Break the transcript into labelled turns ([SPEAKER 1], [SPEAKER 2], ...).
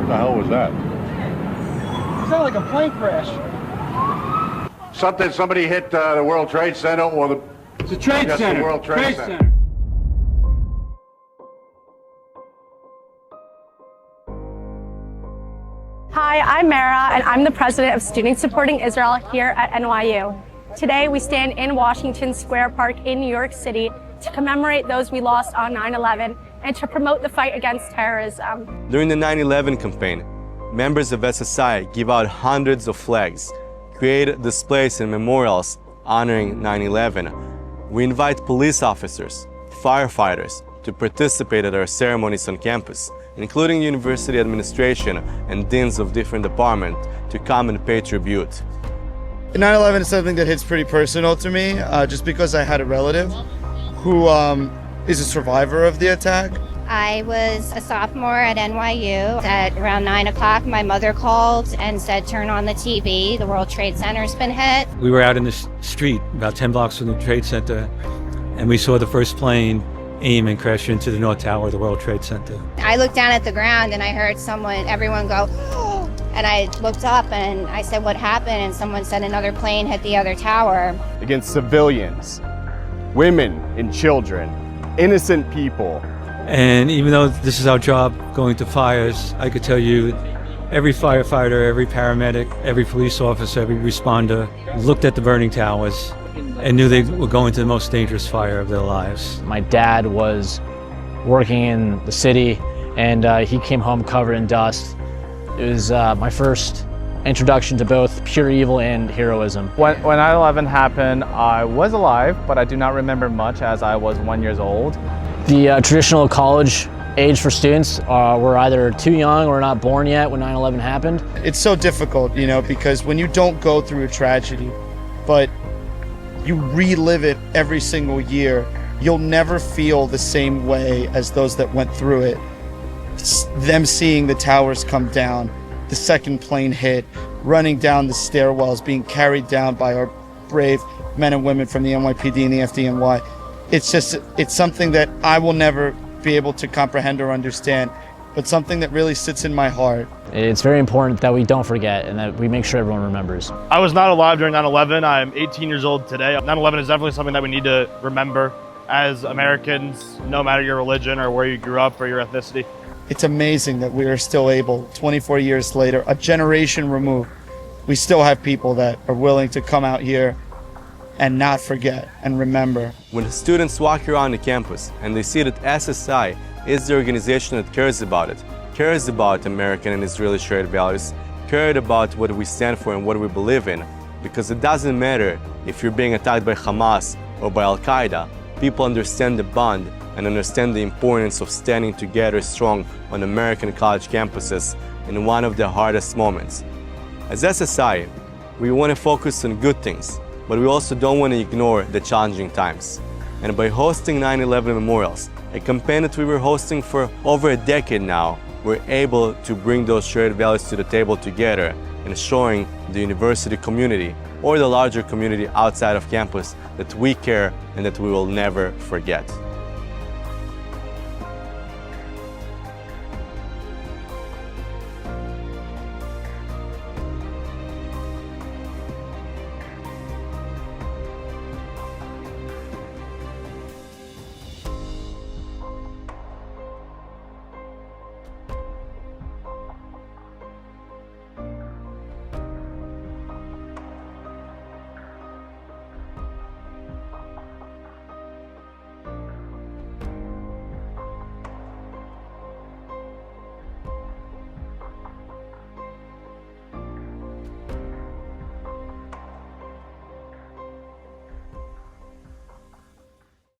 [SPEAKER 1] the hell was that?
[SPEAKER 2] It sounded like a plane crash.
[SPEAKER 1] Somebody hit the World Trade Center or the...
[SPEAKER 2] It's a trade center.
[SPEAKER 1] The World Trade Center.
[SPEAKER 3] Hi, I'm Mara, and I'm the president of Students Supporting Israel here at NYU. Today, we stand in Washington Square Park in New York City to commemorate those we lost on 9/11 and to promote the fight against terrorism.
[SPEAKER 4] During the 9/11 campaign, members of SSI give out hundreds of flags, create displays and memorials honoring 9/11. We invite police officers, firefighters to participate at our ceremonies on campus, including university administration and deans of different departments to come and pay tribute.
[SPEAKER 5] 9/11 is something that hits pretty personal to me, just because I had a relative who is a survivor of the attack.
[SPEAKER 6] I was a sophomore at NYU. At around 9 o'clock, my mother called and said, turn on the TV, the World Trade Center's been hit.
[SPEAKER 7] We were out in the street about 10 blocks from the Trade Center, and we saw the first plane aim and crash into the North Tower of the World Trade Center.
[SPEAKER 6] I looked down at the ground and I heard everyone go, oh, and I looked up and I said, what happened? And someone said another plane hit the other tower.
[SPEAKER 8] Against civilians, women and children, innocent people.
[SPEAKER 7] And even though this is our job, going to fires, I could tell you every firefighter, every paramedic, every police officer, every responder looked at the burning towers and knew they were going to the most dangerous fire of their lives.
[SPEAKER 9] My dad was working in the city, and he came home covered in dust. It was my first introduction to both pure evil and heroism.
[SPEAKER 8] When 9/11 happened, I was alive, but I do not remember much as I was 1 year old.
[SPEAKER 9] The traditional college age for students were either too young or not born yet when 9/11 happened.
[SPEAKER 5] It's so difficult, because when you don't go through a tragedy, but you relive it every single year, you'll never feel the same way as those that went through it. Them seeing the towers come down, the second plane hit, running down the stairwells, being carried down by our brave men and women from the NYPD and the FDNY. It's something that I will never be able to comprehend or understand, but something that really sits in my heart.
[SPEAKER 9] It's very important that we don't forget and that we make sure everyone remembers.
[SPEAKER 10] I was not alive during 9/11. I'm 18 years old today. 9/11 is definitely something that we need to remember as Americans, no matter your religion or where you grew up or your ethnicity.
[SPEAKER 5] It's amazing that we are still able, 24 years later, a generation removed, we still have people that are willing to come out here and not forget and remember.
[SPEAKER 4] When students walk around the campus and they see that SSI is the organization that cares about it, cares about American and Israeli shared values, cared about what we stand for and what we believe in, because it doesn't matter if you're being attacked by Hamas or by Al-Qaeda, people understand the bond and understand the importance of standing together strong on American college campuses in one of the hardest moments. As SSI, we want to focus on good things, but we also don't want to ignore the challenging times. And by hosting 9/11 memorials, a campaign that we were hosting for over a decade now, we're able to bring those shared values to the table together and showing the university community or the larger community outside of campus that we care and that we will never forget.